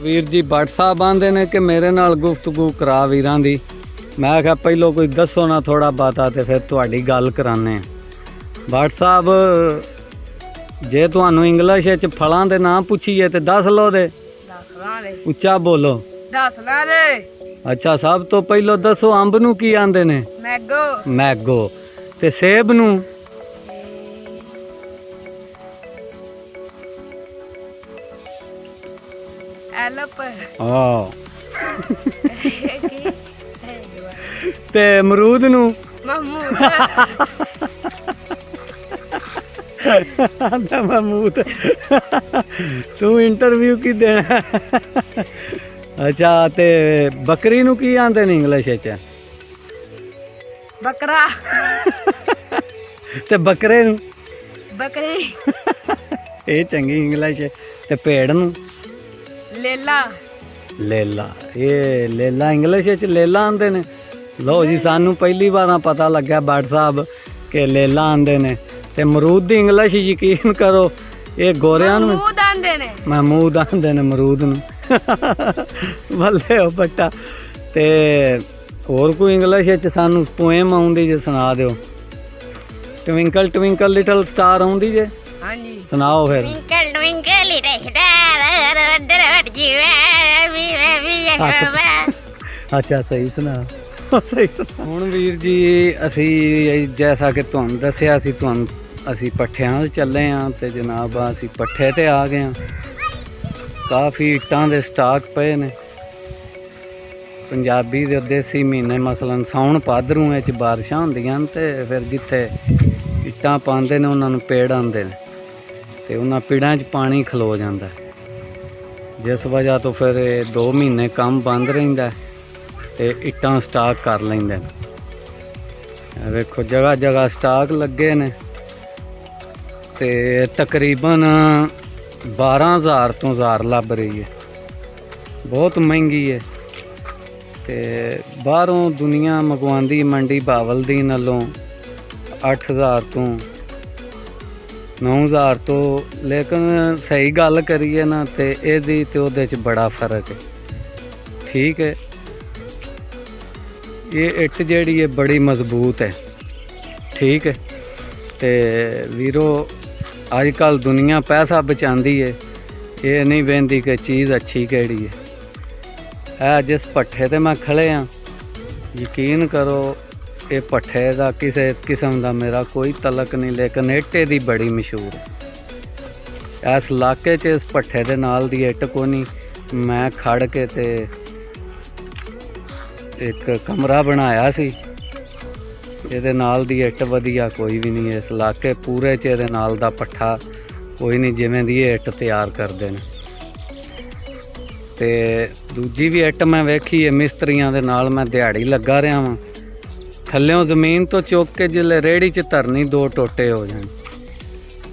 ਵੀਰ ਜੀ ਭੱਟ ਸਾਹਿਬ ਆਂਦੇ ਨੇ ਕਿ ਮੇਰੇ ਨਾਲ ਗੁਫ਼ਤਗੂ ਕਰਾ ਵੀਰਾਂ ਦੀ। ਮੈਂ ਕਿਹਾ ਪਹਿਲੋਂ ਕੋਈ ਦੱਸੋ ਨਾ ਥੋੜਾ ਬਾਤਾ ਤੇ ਫਿਰ ਤੁਹਾਡੀ ਗੱਲ ਕਰਾਨੇ। ਭੱਟ ਸਾਹਿਬ ਜੇ ਤੁਹਾਨੂੰ ਇੰਗਲਿਸ਼ ਵਿੱਚ ਫਲਾਂ ਦੇ ਨਾਮ ਪੁੱਛੀਏ ਤੇ ਦੱਸ ਲਓ ਦੇ। ਉੱਚਾ ਬੋਲੋ। ਦੱਸ ਲੈ ਦੇ। ਅੱਛਾ ਸਭ ਤੋਂ ਪਹਿਲੋਂ ਦੱਸੋ ਅੰਬ ਨੂੰ ਕੀ ਆਂਦੇ ਨੇ? ਮੈਂਗੋ। ਮੈਂਗੋ। ਤੇ ਸੇਬ ਨੂੰ? ਐਲਪ। ਹਾਂ। ਤੇ ਅਮਰੂਦ ਨੂੰ? ਮਹਮੂਦ। ਆਂਦਾ ਮਹਮੂਦ। ਤੂੰ ਇੰਟਰਵਿਊ ਕੀ ਦੇਣਾ? ਅੱਛਾ ਤੇ ਬੱਕਰੀ ਨੂੰ ਕੀ ਆਂਦੇ ਨੇ ਇੰਗਲਿਸ਼ ਵਿੱਚ? ਬੱਕਰਾ। ਤੇ ਬੱਕਰੇ ਨੂੰ? ਬੱਕਰੀ। ਇਹ ਚੰਗੀ ਇੰਗਲਿਸ਼ ਹੈ। ਤੇ ਭੇਡ ਨੂੰ? ਲੇਲਾ। ਲੇਲਾ। ਇਹ ਲੇਲਾ ਇੰਗਲਿਸ਼ ਵਿੱਚ ਲੇਲਾ ਆਂਦੇ ਨੇ। ਲਓ ਜੀ ਸਾਨੂੰ ਪਹਿਲੀ ਵਾਰ ਪਤਾ ਲੱਗਾ ਭੱਟ ਸਾਹਿਬ ਕਿ ਲੇਲਾ ਆਂਦੇ ਨੇ। ਤੇ ਅਮਰੂਦ ਦੀ ਇੰਗਲਿਸ਼ ਯਕੀਨ ਕਰੋ ਇਹ ਗੋਰਿਆਂ ਨੂੰ ਮਹਮੂਦ ਆਂਦੇ ਨੇ। ਮਹਮੂਦ ਆਂਦੇ ਨੇ ਅਮਰੂਦ ਨੂੰ। ਬੱਲੇ ਹੋ ਬੱਟਾ। ਤੇ ਹੋਰ ਕੋਈ ਇੰਗਲਿਸ਼ ਵਿੱਚ ਸਾਨੂੰ ਪੋਇਮ ਆਉਂਦੀ ਜੇ ਸੁਣਾ ਦਿਓ। ਟਵਿੰਕਲ ਟਵਿੰਕਲ ਲਿਟਲ ਸਟਾਰ ਆਉਂਦੀ ਜੇ? ਹਾਂਜੀ ਸੁਣਾਓ ਫਿਰ। Twinkle Twinkle little star. ਅੱਛਾ ਸਹੀ ਸੁਣਾ। ਸਹੀ ਸੁਣਾ। ਹੁਣ ਵੀਰ ਜੀ ਅਸੀਂ ਜੈਸਾ ਕਿ ਤੁਹਾਨੂੰ ਦੱਸਿਆ ਸੀ ਤੁਹਾਨੂੰ ਅਸੀਂ ਪੱਠਿਆਂ ਵੱਲ ਚੱਲੇ ਹਾਂ ਤੇ ਜਨਾਬ ਅਸੀਂ ਪੱਠੇ ਤੇ ਆ ਗਏ ਹਾਂ। ਕਾਫੀ ਇੱਟਾਂ ਦੇ ਸਟਾਕ ਪਏ ਨੇ। ਪੰਜਾਬੀ ਦੇ ਦੇਸੀ ਮਹੀਨੇ ਮਸਲਨ ਸਾਉਣ ਭਾਦਰੂ ਵਿੱਚ ਬਾਰਿਸ਼ਾਂ ਹੁੰਦੀਆਂ ਨੇ ਤੇ ਫਿਰ ਜਿੱਥੇ ਇੱਟਾਂ ਪਾਉਂਦੇ ਨੇ ਉਹਨਾਂ ਨੂੰ ਪੇੜ ਆਉਂਦੇ ਨੇ ਤੇ ਉਹਨਾਂ ਪੇੜਾਂ 'ਚ ਪਾਣੀ ਖਲੋ ਜਾਂਦਾ ਜਿਸ ਵਜ੍ਹਾ ਤੋਂ ਫਿਰ 2 ਮਹੀਨੇ ਕੰਮ ਬੰਦ ਰਹਿੰਦਾ ਤੇ ਇੱਟਾਂ ਸਟਾਕ ਕਰ ਲੈਂਦੇ ਨੇ। ਵੇਖੋ ਜਗ੍ਹਾ ਜਗ੍ਹਾ ਸਟਾਕ ਲੱਗੇ ਨੇ ਤੇ ਤਕਰੀਬਨ 12,000 ਤੋਂ 1000 ਲੱਭ ਰਹੀ ਹੈ। ਬਹੁਤ ਮਹਿੰਗੀ ਹੈ ਤੇ ਬਾਹਰੋਂ ਦੁਨੀਆ ਮੰਗਵਾਉਂਦੀ ਮੰਡੀ ਬਾਵਲਦੀਨ ਨਾਲੋਂ 8,000 ਤੋਂ 9,000 ਤੋਂ। ਲੇਕਿਨ ਸਹੀ ਗੱਲ ਕਰੀਏ ਨਾ ਤੇ ਇਹਦੀ ਤੇ ਉਹਦੇ 'ਚ ਬੜਾ ਫਰਕ ਹੈ। ਠੀਕ ਹੈ ਇਹ ਇੱਟ ਜਿਹੜੀ ਹੈ ਬੜੀ ਮਜ਼ਬੂਤ ਹੈ। ਠੀਕ ਹੈ ਤੇ ਵੀਰੋ ਅੱਜ ਕੱਲ੍ਹ ਦੁਨੀਆ ਪੈਸਾ ਬਚਾਉਂਦੀ ਹੈ ਇਹ ਨਹੀਂ ਵੇਂਦੀ ਕਿ ਚੀਜ਼ ਅੱਛੀ ਕਿਹੜੀ ਹੈ। ਇਹ ਜਿਸ ਭੱਠੇ ਤੇ ਮੈਂ ਖੜੇ ਹਾਂ ਯਕੀਨ ਕਰੋ ਇਹ ਭੱਠੇ ਦਾ ਕਿਸੇ ਕਿਸਮ ਦਾ ਮੇਰਾ ਕੋਈ ਤਲਕ ਨਹੀਂ ਲੇਕਿਨ ਇੱਟ ਦੀ ਬੜੀ ਮਸ਼ਹੂਰ ਹੈ। ਇਸ ਇਲਾਕੇ 'ਚ ਇਸ ਭੱਠੇ ਦੇ ਨਾਲ ਦੀ ਇੱਟ ਕੋਈ ਨਹੀਂ। ਮੈਂ ਖੜ ਕੇ ਤੇ ਇੱਕ ਕਮਰਾ ਬਣਾਇਆ ਸੀ। ਇਹਦੇ ਨਾਲ ਦੀ ਇੱਟ ਵਧੀਆ ਕੋਈ ਵੀ ਨਹੀਂ ਇਸ ਇਲਾਕੇ ਪੂਰੇ 'ਚ। ਇਹਦੇ ਨਾਲ ਦਾ ਪੱਠਾ ਕੋਈ ਨਹੀਂ ਜਿਵੇਂ ਦੀ ਇਹ ਇੱਟ ਤਿਆਰ ਕਰਦੇ ਨੇ। ਤੇ ਦੂਜੀ ਵੀ ਇੱਟ ਮੈਂ ਵੇਖੀ ਹੈ ਮਿਸਤਰੀਆਂ ਦੇ ਨਾਲ ਮੈਂ ਦਿਹਾੜੀ ਲੱਗਾ ਰਿਹਾ ਵਾਂ। ਥੱਲਿਓਂ ਜ਼ਮੀਨ ਤੋਂ ਚੁੱਕ ਕੇ ਜਿਲੇ ਰੇਹੜੀ 'ਚ ਧਰਨੀ 2 ਟੋਟੇ ਹੋ ਜਾਣ।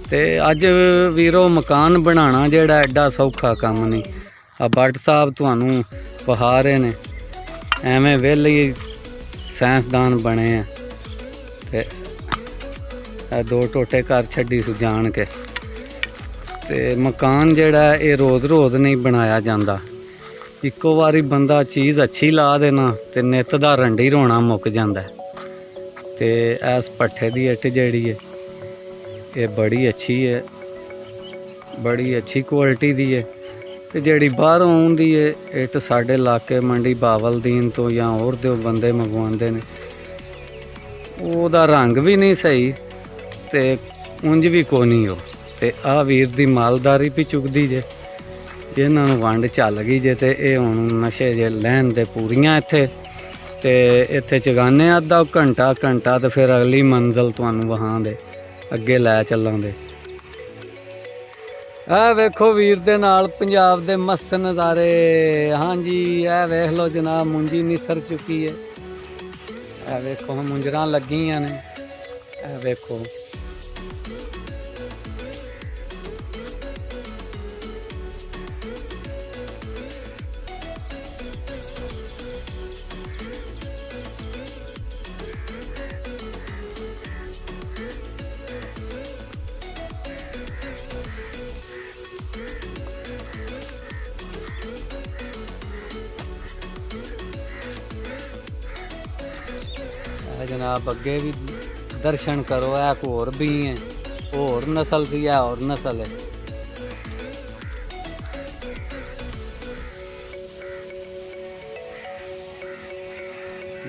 ਤੇ ਅੱਜ ਵੀਰੋ ਮਕਾਨ ਬਣਾਉਣਾ ਜਿਹੜਾ ਐਡਾ ਸੌਖਾ ਕੰਮ ਨਹੀਂ। ਆ ਭੱਟ ਸਾਹਿਬ ਤੁਹਾਨੂੰ ਵਹਾ ਰਹੇ ਨੇ ਐਵੇਂ ਵਿਹਲੇ ਸਾਇੰਸਦਾਨ ਬਣੇ ਆ ਤੇ ਇਹ 2 ਟੋਟੇ ਘਰ ਛੱਡੀ ਸੀ ਜਾਣ ਕੇ। ਤੇ ਮਕਾਨ ਜਿਹੜਾ ਇਹ ਰੋਜ਼ ਰੋਜ਼ ਨਹੀਂ ਬਣਾਇਆ ਜਾਂਦਾ। ਇੱਕੋ ਵਾਰੀ ਬੰਦਾ ਚੀਜ਼ ਅੱਛੀ ਲਾ ਦੇਣਾ ਤੇ ਨਿੱਤ ਦਾ ਰੰਡੀ ਰੋਣਾ ਮੁੱਕ ਜਾਂਦਾ। ਤੇ ਇਸ ਭੱਠੇ ਦੀ ਇੱਟ ਜਿਹੜੀ ਹੈ ਇਹ ਬੜੀ ਅੱਛੀ ਹੈ ਬੜੀ ਅੱਛੀ ਕੁਆਲਿਟੀ ਦੀ ਹੈ। ਤੇ ਜਿਹੜੀ ਬਾਹਰੋਂ ਆਉਂਦੀ ਹੈ ਇੱਟ ਸਾਡੇ ਇਲਾਕੇ ਮੰਡੀ ਬਾਵਲਦੀਨ ਤੋਂ ਜਾਂ ਹੋਰ ਦੇ ਬੰਦੇ ਮੰਗਵਾਉਂਦੇ ਨੇ ਉਹਦਾ ਰੰਗ ਵੀ ਨਹੀਂ ਸਹੀ ਤੇ ਉਂਝ ਵੀ ਕੋਈ ਨਹੀਂ ਉਹ। ਤੇ ਆਹ ਵੀਰ ਦੀ ਮਾਲਦਾਰੀ ਵੀ ਚੁੱਕਦੀ ਜੇ ਇਹਨਾਂ ਨੂੰ ਵੰਡ ਚੱਲ ਗਈ ਜੇ ਤੇ ਇਹ ਹੁਣ ਨਸ਼ੇ ਜੇ ਲੈਣ ਦੇ ਪੂਰੀਆਂ ਇੱਥੇ। ਤੇ ਇੱਥੇ ਚਗਾਨੇ ਅੱਧਾ ਘੰਟਾ ਤੇ ਫਿਰ ਅਗਲੀ ਮੰਜ਼ਿਲ ਤੁਹਾਨੂੰ ਵਹਾਂ ਦੇ ਅੱਗੇ ਲੈ ਚੱਲਾਂਗੇ। ਇਹ ਵੇਖੋ ਵੀਰ ਦੇ ਨਾਲ ਪੰਜਾਬ ਦੇ ਮਸਤ ਨਜ਼ਾਰੇ। ਹਾਂਜੀ ਇਹ ਵੇਖ ਲਓ ਜਨਾਬ ਮੁੰਜੀ ਨਿਸਰ ਚੁੱਕੀ ਹੈ। ਇਹ ਵੇਖੋ ਮੁੰਜਰਾਂ ਲੱਗੀਆਂ ਨੇ। ਇਹ ਵੇਖੋ जनाब अगे भी दर्शन करो, एक होर भी है, होर नस्ल सी है, और नस्ल है।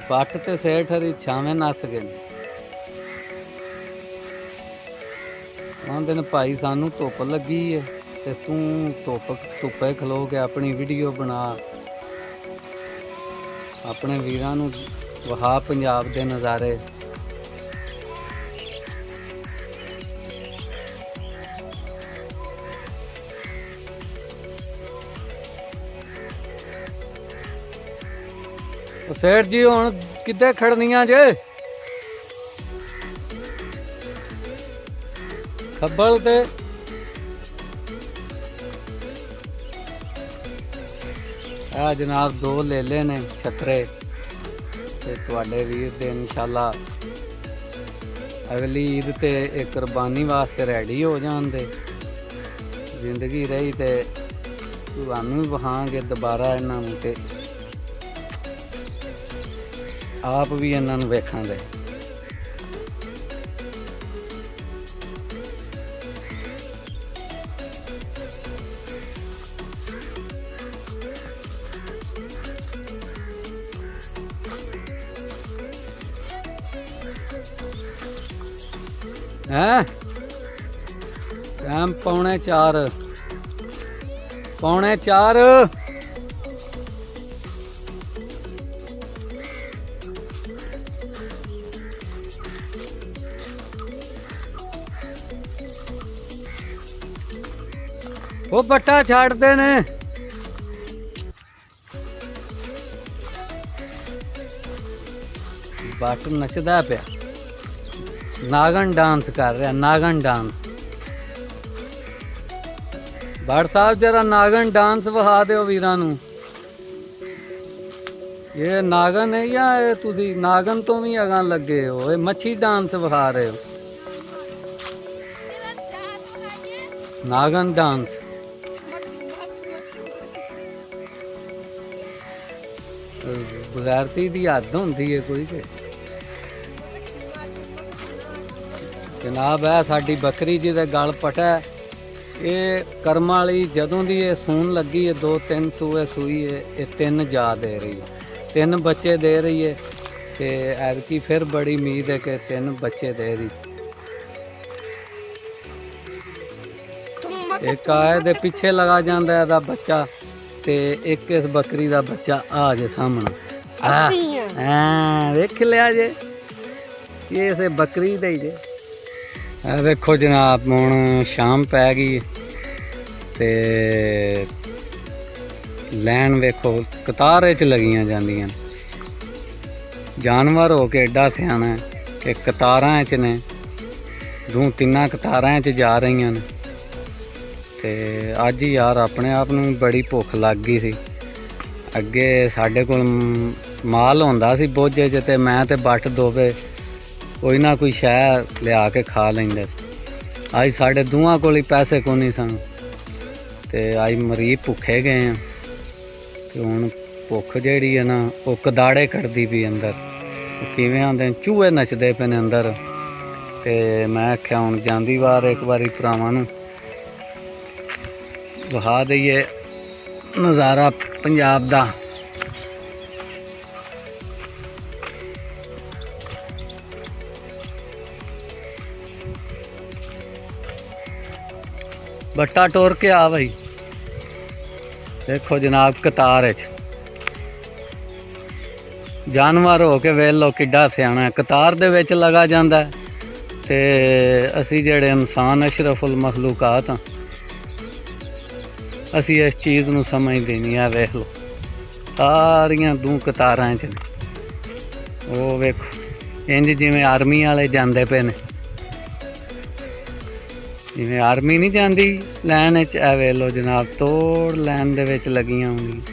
बट ते सेठ हरी छावें नस गए। आंदे ने भाई सानू धुप लगी है ते तू धुप्पे खलो के अपनी वीडियो बना, अपने वीरां नू वहा पंजाब दे नज़ारे। सेठ जी हुण किद्दे खड़नियां जे? खब्बल ते आ जनाब दो ले ले ने छतरे ते तुहाडे वीर दे इंशाल्लाह अगली ईद ते एक कुर्बानी वास्ते रेडी हो जान दे। जिंदगी रही ते तुहानू भी वहांगे दोबारा इन्हां नूं ते आप भी इन्हां नूं वेखांगे। हैं टाइम 3:45 3:45। वो बट्टा छाड़ते ने बट नचदा पिया, नागन डांस कर रहा, नागन डांस। भट्ट साहब जरा नागन डांस विखा दो वीरां नूं। ये नागन है या तुसी नागन तो भी अगां लगे हो? ये मच्छी डांस विखा रहे हो? नागन डांस बगैरती दी हद होंदी है कोई के? जनाब है साडी बकरी जी दे गल पटा है। ये कर्म वाली जदों दी ये सून लगी है 2-3 सूए सूई है, ये 3 जा दे रही है, 3 बच्चे दे रही है। ते ऐतकी फिर बड़ी उम्मीद है कि 3 बच्चे दे रही। एक आए दे पिछे लगा जांदा है दा बच्चा, ते एक इस बकरी दा बच्चा आ जे सामने। देख लिया जे ये इसे बकरी दे ही जे। देखो जनाब हुण शाम पै गई ते लैन वेखो कतार च लगियां जांदियां। जानवर हो के एडा सियाना है कि कतारां च ने, 2-3 कतारां च जा रही ने। ते अज यार अपने आप नूं बड़ी भुख लग गई सी। अगे साडे कोल माल होंदा सी बोझे च, ते मैं ते बट दोवे कोई ना कोई शह लिया के खा लेंदे। अज साढ़े दूआं कोल ही पैसे को नहीं सन, ते अज मरीज भुखे गए हैं। ते हुण भुख जिहड़ी है ना वो कदाड़े कटदी पई अंदर। किवें आंदे चूहे नचदे पे ने अंदर। ते मैं आख्या हुण जांदी वार एक बारी भरावां नूं विखा दईए नज़ारा पंजाब दा। बट्टा टोर के आ भाई। देखो जनाब कतार च जानवर हो के वेख लो किड्डा सियाना है, कतार दे विच लगा जांदा है। ते असी जेड़े इंसान अशरफुल मखलूकात हाँ, असी इस चीज़ नूं समझदे नहीं। है वेख लो सारियां 2 कतारां च ने। वो वेखो इंज जिवें आर्मी वाले जांदे पे ने, जिवें आर्मी नहीं जाती लैन च। ए वेख लो जनाब तोड़ लैन दे विच लगियां होंदियां।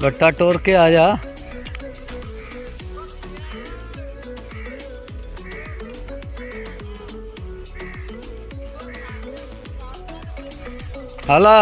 गट्टा टोर के आ जा। हाला